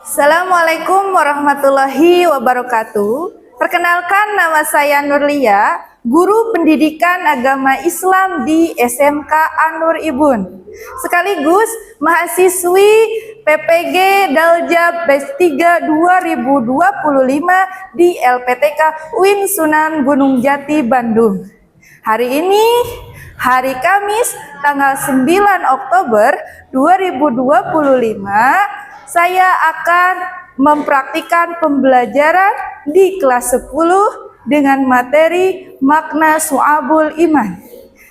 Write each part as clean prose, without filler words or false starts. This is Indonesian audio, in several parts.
Assalamualaikum warahmatullahi wabarakatuh. Perkenalkan, nama saya Nurlia, guru pendidikan agama Islam di SMK An-Nur Ibun. Sekaligus mahasiswi PPG Daljab Batch 3 2025 di LPTK UIN Sunan Gunung Jati, Bandung. Hari ini, hari Kamis, tanggal 9 Oktober 2025, saya akan mempraktikkan pembelajaran di kelas 10 dengan materi makna Syu'abul Iman.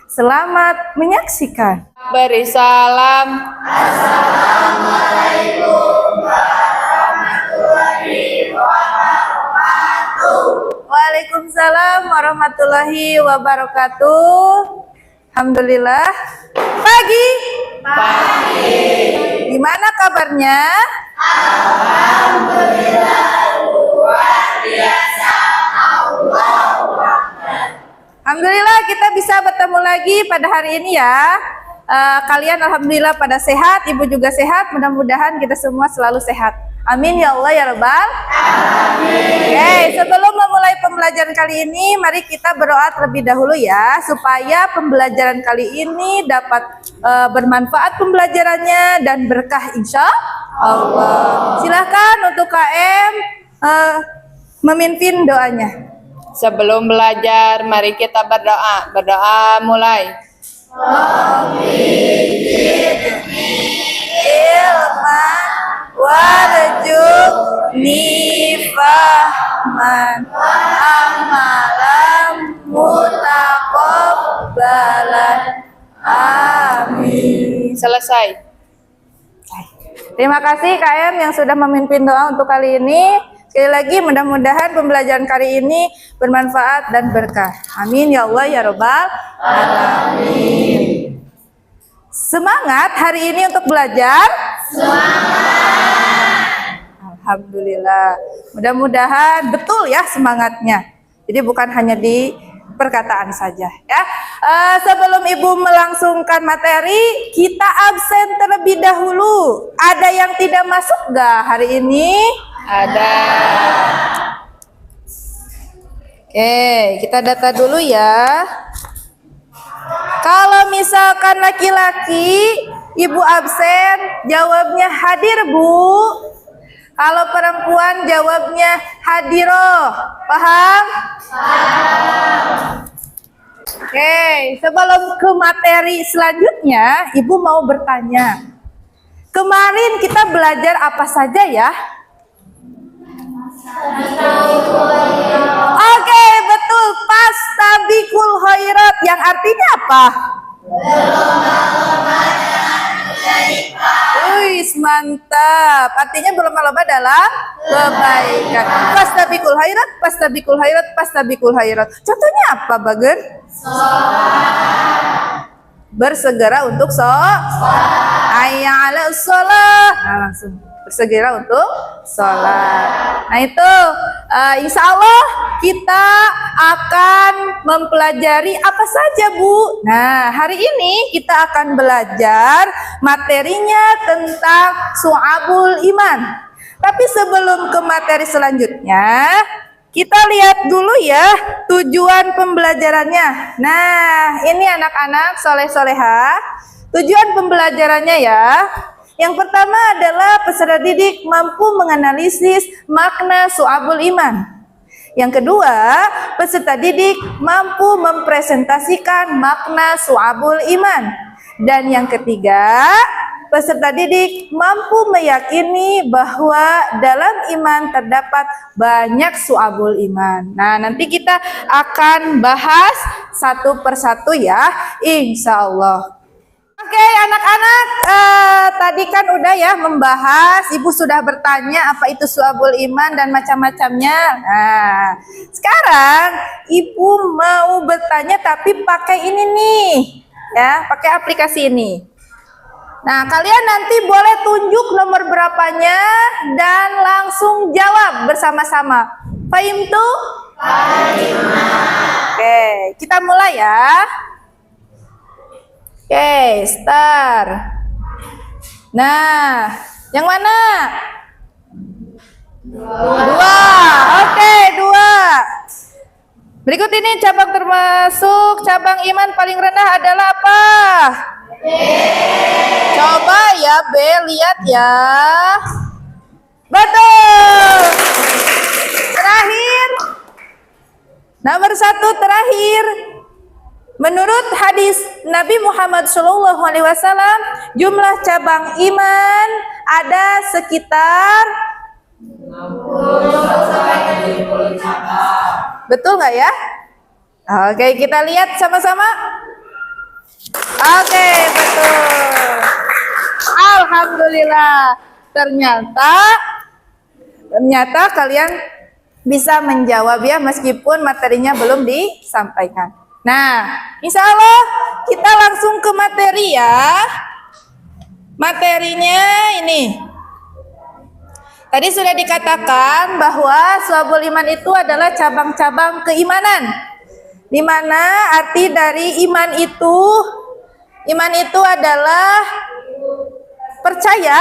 Selamat menyaksikan. Beri salam. Assalamualaikum warahmatullahi wabarakatuh. Waalaikumsalam warahmatullahi wabarakatuh. Alhamdulillah. Pagi. Gimana kabarnya? Alhamdulillah, luar biasa. Allahu Akbar. Alhamdulillah kita bisa bertemu lagi pada hari ini ya. Kalian alhamdulillah pada sehat, ibu juga sehat. Mudah-mudahan kita semua selalu sehat. Amin ya Allah ya Rabbal. Amin. Oke, sebelum memulai pembelajaran kali ini, mari kita berdoa terlebih dahulu ya, supaya pembelajaran kali ini dapat bermanfaat pembelajarannya dan berkah insya Allah. Silahkan untuk KM memimpin doanya. Sebelum belajar, mari kita berdoa. Berdoa mulai. Ilman warzuqni fahman amalan mutaqabbalan. Amin. Selesai. Terima kasih KM yang sudah memimpin doa untuk kali ini. Sekali lagi mudah-mudahan pembelajaran kali ini bermanfaat dan berkah. Amin ya Allah ya Rabbal alamin. Semangat hari ini untuk belajar. Semangat. Alhamdulillah. Mudah-mudahan betul ya semangatnya. Jadi bukan hanya di perkataan saja ya. Sebelum Ibu melangsungkan materi, kita absen terlebih dahulu. Ada yang tidak masuk gak hari ini? Ada. Oke, kita data dulu ya. Kalau misalkan laki-laki, Ibu absen, jawabnya hadir Bu. Kalau perempuan jawabnya hadiroh. Paham? Oke, sebelum ke materi selanjutnya, Ibu mau bertanya. Kemarin kita belajar apa saja ya? Oke, betul. Fastabiqul khairat, yang artinya apa? Wih, mantap. Artinya berlomba-lomba dalam kebaikan. Fastabiqul khairat, fastabiqul khairat, fastabiqul khairat. Contohnya apa, Bager? Bersegera untuk hayya 'alas shalah. Nah, langsung bersegera untuk sholat. Nah itu insya Allah kita akan mempelajari apa saja Bu. Nah hari ini kita akan belajar materinya tentang Syu'abul Iman. Tapi sebelum ke materi selanjutnya, kita lihat dulu ya tujuan pembelajarannya. Nah ini anak-anak soleh-soleha, tujuan pembelajarannya ya. Yang pertama adalah peserta didik mampu menganalisis makna Syu'abul Iman. Yang kedua, peserta didik mampu mempresentasikan makna Syu'abul Iman. Dan yang ketiga, peserta didik mampu meyakini bahwa dalam iman terdapat banyak Syu'abul Iman. Nah, nanti kita akan bahas satu persatu ya, insya Allah. Oke anak-anak, tadi kan udah ya membahas, Ibu sudah bertanya apa itu Syu'abul Iman dan macam-macamnya. Nah, sekarang Ibu mau bertanya tapi pakai ini nih, ya, pakai aplikasi ini. Nah, kalian nanti boleh tunjuk nomor berapanya dan langsung jawab bersama-sama. Fahim tuh? Oke, kita mulai ya. Oke, start. Nah, yang mana? Dua. Oke, dua. Berikut ini cabang termasuk cabang iman paling rendah adalah apa? Coba ya B, lihat ya. Betul. Terakhir. Nomor 1 terakhir. Menurut hadis Nabi Muhammad SAW, jumlah cabang iman ada sekitar 60 cabang. betul nggak ya? Oke, kita lihat sama-sama. Oke, betul. Alhamdulillah. Ternyata kalian bisa menjawab ya meskipun materinya belum disampaikan. Nah, insya Allah kita langsung ke materi ya. Materinya ini. Tadi sudah dikatakan bahwa Syu'abul Iman itu adalah cabang-cabang keimanan. Di mana arti dari iman itu adalah percaya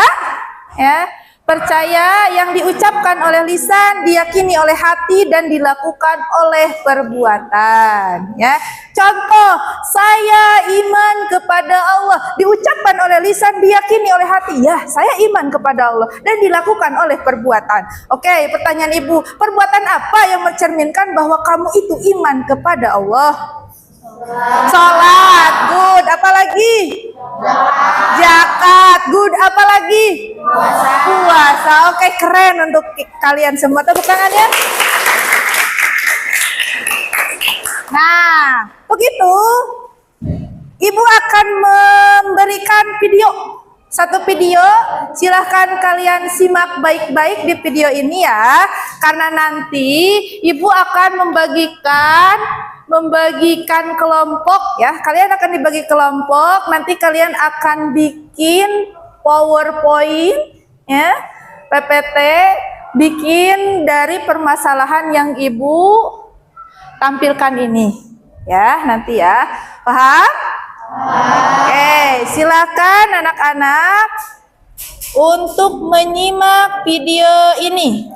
ya, percaya yang diucapkan oleh lisan, diyakini oleh hati dan dilakukan oleh perbuatan ya. Contoh, saya iman kepada Allah, diucapkan oleh lisan, diyakini oleh hati, ya saya iman kepada Allah dan dilakukan oleh perbuatan. Oke, pertanyaan Ibu, perbuatan apa yang mencerminkan bahwa kamu itu iman kepada Allah? Salat, good. Apalagi? Zakat, good. Apalagi? Puasa. Oke, keren untuk kalian semua. Tepuk tangan ya. Nah, begitu. Ibu akan memberikan video. Satu video, silahkan kalian simak baik-baik di video ini ya. Karena nanti Ibu akan membagikan kelompok ya. Kalian akan dibagi kelompok, nanti kalian akan bikin PowerPoint ya, PPT, bikin dari permasalahan yang Ibu tampilkan ini ya, nanti ya. Paham? Oke, silakan anak-anak untuk menyimak video ini.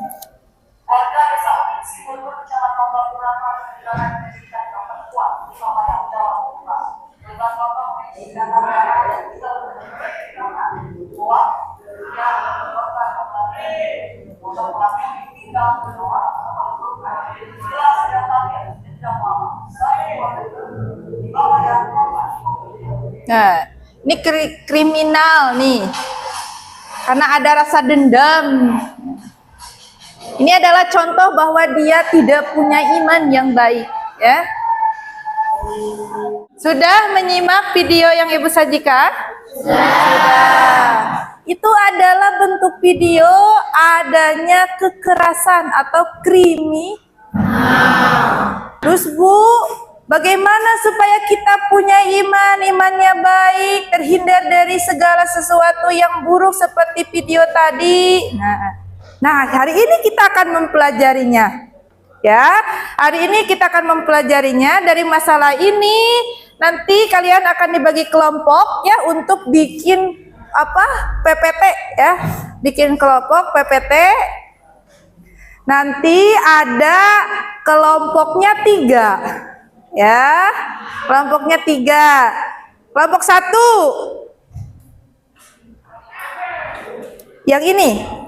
Nah, ini kriminal nih, karena ada rasa dendam. Ini adalah contoh bahwa dia tidak punya iman yang baik, ya. Sudah menyimak video yang Ibu sajikan? Sudah. Itu adalah bentuk video adanya kekerasan atau Terus Bu, bagaimana supaya kita punya imannya baik, terhindar dari segala sesuatu yang buruk seperti video tadi? Nah, hari ini kita akan mempelajarinya. Ya, hari ini kita akan mempelajarinya. Dari masalah ini nanti kalian akan dibagi kelompok ya untuk bikin PPT ya. Bikin kelompok PPT. Nanti ada kelompoknya 3. Ya, kelompoknya 3. Kelompok 1 yang ini.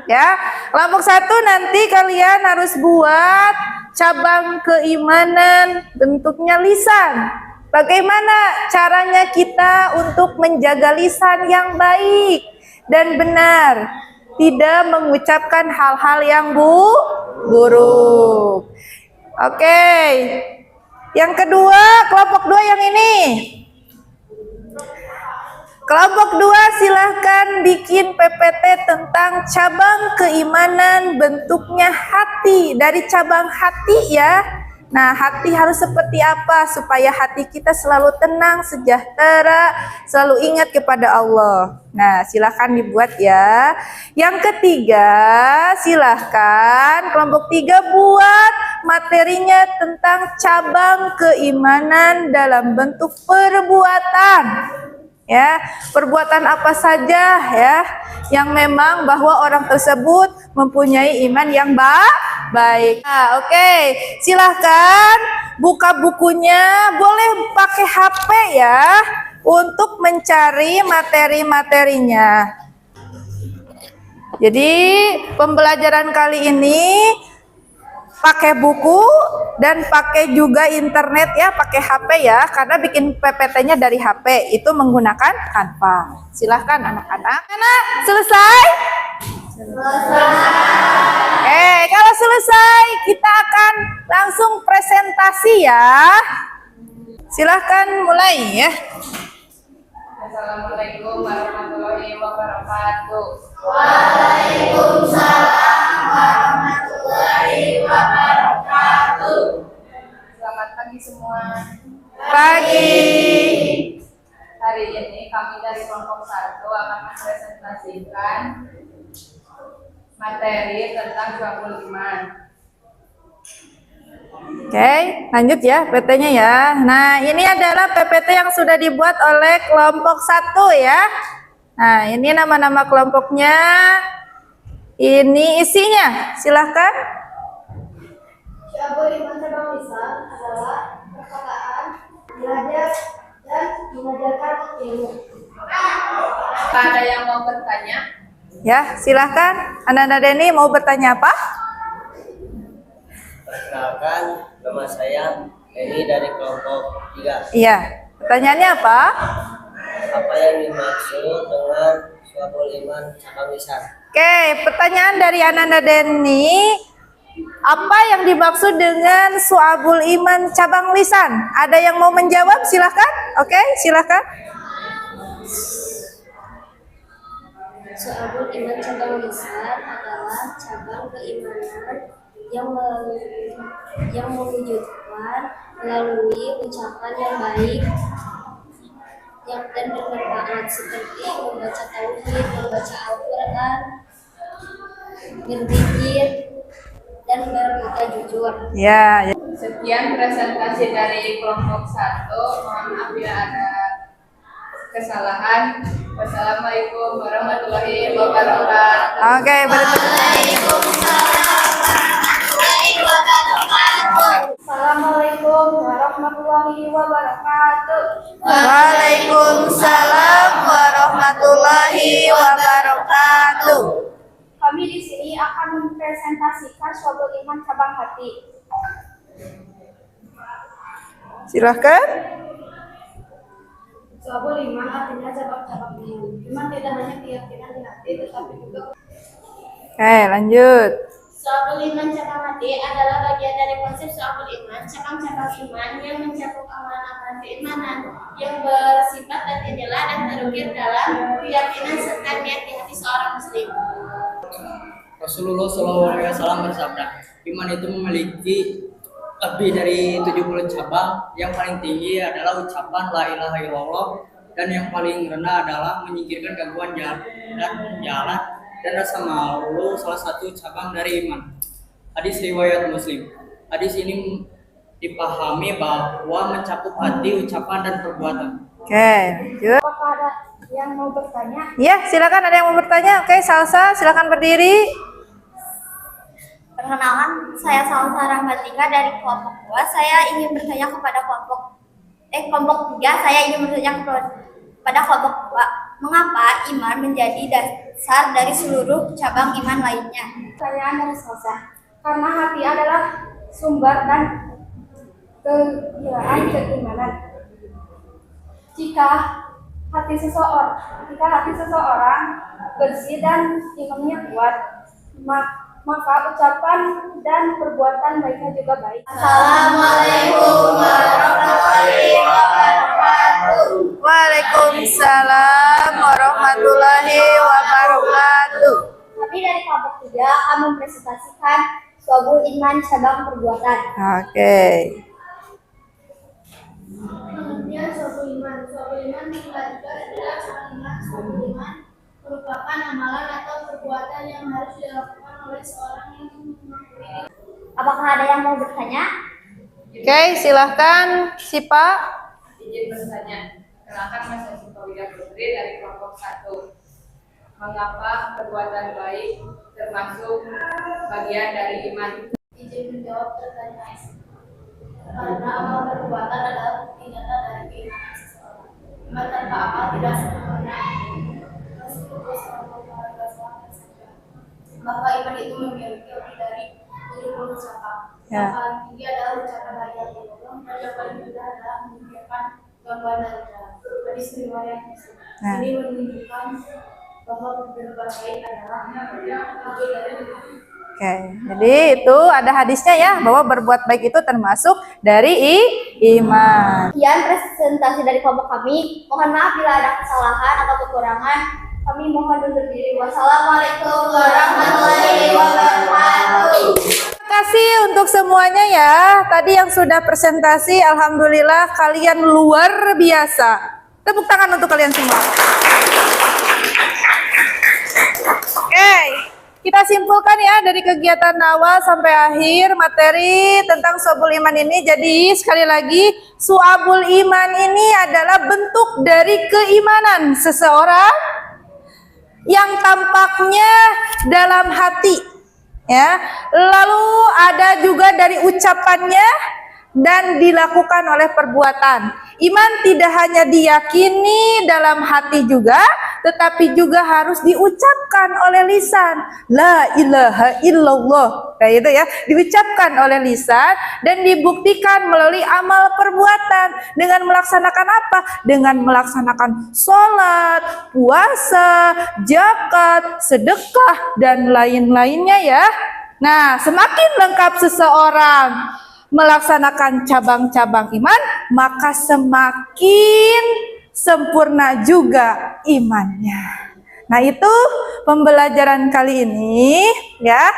Ya, kelompok 1 nanti kalian harus buat cabang keimanan bentuknya lisan. Bagaimana caranya kita untuk menjaga lisan yang baik dan benar, tidak mengucapkan hal-hal yang buruk. Oke. Yang kedua, kelompok 2 yang ini. Kelompok 2 silahkan bikin PPT tentang cabang keimanan bentuknya hati. Dari cabang hati ya. Nah, hati harus seperti apa supaya hati kita selalu tenang, sejahtera, selalu ingat kepada Allah. Nah, silahkan dibuat ya. Yang ketiga, silahkan kelompok 3 buat materinya tentang cabang keimanan dalam bentuk perbuatan. Ya, perbuatan apa saja ya yang memang bahwa orang tersebut mempunyai iman yang baik. Nah, oke, silahkan buka bukunya, boleh pakai HP ya untuk mencari materi-materinya. Jadi pembelajaran kali ini pakai buku dan pakai juga internet ya, pakai HP ya, karena bikin PPT-nya dari HP itu menggunakan Canva. Silahkan anak-anak. Anak, selesai? Selesai. Kalau selesai kita akan langsung presentasi ya. Silahkan mulai ya. Assalamualaikum warahmatullahi wabarakatuh. Waalaikumsalam warahmatullahi wabarakatuh. Selamat pagi semua. Pagi. Hari ini kami dari kelompok 1 akan mempresentasikan materi tentang suabul iman. Oke, lanjut ya PT-nya ya. Nah, ini adalah PPT yang sudah dibuat oleh kelompok 1 ya. Nah, ini nama-nama kelompoknya. Ini isinya. Silahkan. Syu'abul iman cabang lisan adalah perkataan, belajar, dan mengajarkan ilmu. Apa ada yang mau bertanya? Ya, silahkan. Anak-anak Deni mau bertanya apa? Perkenalkan, nama saya Eni dari kelompok 3. Iya. Pertanyaannya apa? Apa yang dimaksud dengan suabul iman cabang lisan? Oke, pertanyaan dari anak-anak Deni. Apa yang dimaksud dengan su'abul iman cabang lisan? Ada yang mau menjawab? Silahkan. Oke, silahkan. Syu'abul iman cabang lisan adalah cabang keimanan yang mewujudkan melalui ucapan yang baik dan bermanfaat seperti membaca tauhid, membaca Al-Quran, berzikir, dan berkata jujur. Ya, ya. Sekian presentasi dari kelompok 1. Mohon maaf bila ada kesalahan. Wassalamualaikum warahmatullahi wabarakatuh. Oke, Assalamualaikum warahmatullahi wabarakatuh. Waalaikumsalam warahmatullahi wabarakatuh. Kami di sini akan mempresentasikan suabul iman cabang hati. Silahkan. Suabul iman artinya cabang-cabang iman. Iman tidak hanya keyakinan di hati, tetapi juga. Oke, lanjut. Suabul iman cabang hati adalah bagian dari konsep suabul iman, cabang-cabang iman yang mencakup amalan-amalan keimanan yang bersifat dan inilah dan terukir dalam keyakinan serta niat di hati seorang muslim. Rasulullah SAW bersabda, iman itu memiliki lebih dari 70 cabang. Yang paling tinggi adalah ucapan la ilaha illallah, dan yang paling rendah adalah menyingkirkan gangguan jalan dan rasa malu, salah satu cabang dari iman. Hadis riwayat Muslim. Hadis ini dipahami bahwa mencakup hati, ucapan, dan perbuatan. Oke, lanjut. Apakah ada yang mau bertanya? Ya, silakan ada yang mau bertanya. Oke, Salsa, silakan berdiri. Perkenalkan, saya Salsa Rahmatika dari kelompok 2. Saya ingin bertanya kepada kelompok 3. Saya ingin bertanya kepada kelompok 2. Mengapa iman menjadi dasar dari seluruh cabang iman lainnya? Pertanyaan dari Salsa. Karena hati adalah sumber dan kegilaan keimanan. Jika hati seseorang bersih dan imannya kuat, maka ucapan dan perbuatan baiknya juga baik. Assalamualaikum warahmatullahi wabarakatuh. Waalaikumsalam warahmatullahi wabarakatuh. Kami dari kelompok 3 akan mempresentasikan suabul iman cabang perbuatan. Oke. Pengertian suabul iman. Suabul iman dilanjutkan adalah cabang iman. Suabul iman merupakan amalan atau perbuatan yang harus dilakukan oleh seorang yang mengakui. Apakah ada yang mau bertanya? Oke, silahkan Sipa. Izin bertanya. Kenalkan Mas Sipa Widya Putri dari kelompok 1. Mengapa perbuatan baik termasuk bagian dari iman? Izin menjawab pertanyaan. Karena amal perbuatan adalah bukti nyata dari keimanan seseorang. Iman tanpa amal tidak sempurna. Rasulullah SAW bersabda, maka iman itu memiliki lebih dari 70 cabang. Ya. Yang paling tinggi adalah ucapan la ilaha illallah, dan yang paling mudah adalah menunjukkan gangguan dari dalam. Hadis riwayat Muslim. Nah. Ini menunjukkan bahwa berbuat baik adalah bagian dari iman. Oke, jadi itu ada hadisnya ya bahwa berbuat baik itu termasuk dari iman. Sekian presentasi dari kelompok kami. Mohon maaf bila ada kesalahan atau kekurangan. Kami mohon undur diri. Wassalamualaikum warahmatullahi wabarakatuh. Terima kasih untuk semuanya ya. Tadi yang sudah presentasi, alhamdulillah kalian luar biasa. Tepuk tangan untuk kalian semua. Oke, kita simpulkan ya dari kegiatan awal sampai akhir materi tentang Su'abul Iman ini. Jadi sekali lagi, Su'abul Iman ini adalah bentuk dari keimanan seseorang yang tampaknya dalam hati, ya. Lalu ada juga dari ucapannya dan dilakukan oleh perbuatan. Iman tidak hanya diyakini dalam hati juga, tetapi juga harus diucapkan oleh lisan. La ilaha illallah. Kayak itu ya, diucapkan oleh lisan dan dibuktikan melalui amal perbuatan. Dengan melaksanakan apa? Dengan melaksanakan sholat, puasa, zakat, sedekah, dan lain-lainnya ya. Nah, semakin lengkap seseorang melaksanakan cabang-cabang iman, maka semakin sempurna juga imannya. Nah, itu pembelajaran kali ini ya.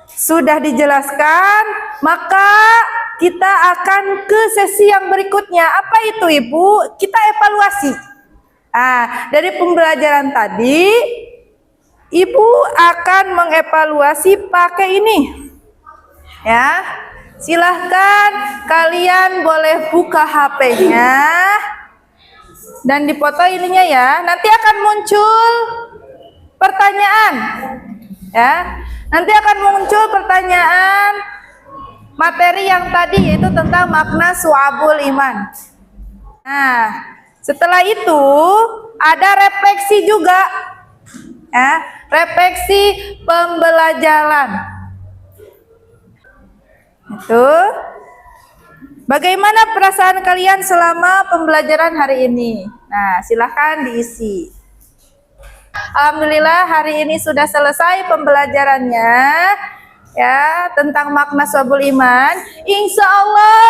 Sudah dijelaskan, maka kita akan ke sesi yang berikutnya. Apa itu, Ibu? Kita evaluasi. Dari pembelajaran tadi, Ibu akan mengevaluasi pakai ini. Ya. Silahkan kalian boleh buka HP-nya dan dipoto ininya ya. Nanti akan muncul pertanyaan. Ya. Nanti akan muncul pertanyaan materi yang tadi yaitu tentang makna Su'abul Iman. Nah, setelah itu ada refleksi juga. Ya, refleksi pembelajaran. Itu. Bagaimana perasaan kalian selama pembelajaran hari ini? Nah, silahkan diisi. Alhamdulillah hari ini sudah selesai pembelajarannya ya tentang makna Su'abul Iman. Insya Allah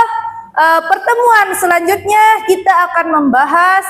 pertemuan selanjutnya kita akan membahas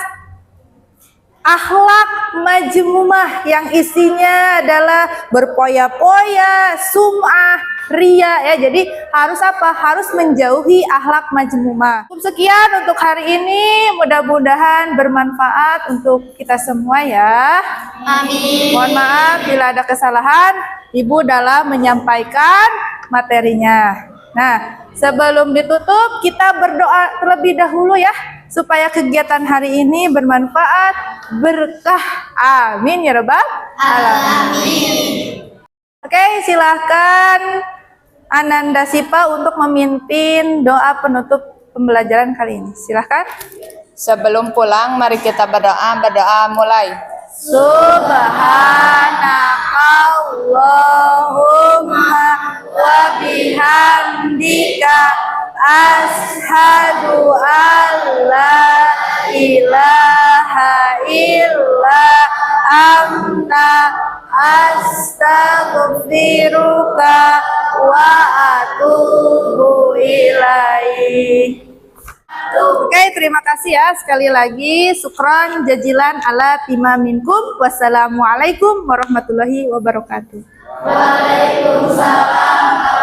akhlak majmumah yang isinya adalah berpoya-poya, sum'ah, ria ya. Jadi harus apa? Harus menjauhi akhlak majmumah. Sekian untuk hari ini, mudah-mudahan bermanfaat untuk kita semua ya. Amin. Mohon maaf bila ada kesalahan Ibu dalam menyampaikan materinya. Nah, sebelum ditutup kita berdoa terlebih dahulu ya, supaya kegiatan hari ini bermanfaat, berkah. Amin ya rabbal alamin. Oke, silahkan Ananda Sipa untuk memimpin doa penutup pembelajaran kali ini. Silahkan. Sebelum pulang, mari kita berdoa. Berdoa mulai. Subhanakallahumma wa bihamdika ashhadu an la ilaha illa anta astaghfiruka wa atubu ilaih. Oke, terima kasih ya sekali lagi. Syukran jazilan ala timaminkum. Wassalamualaikum warahmatullahi wabarakatuh. Waalaikumsalam.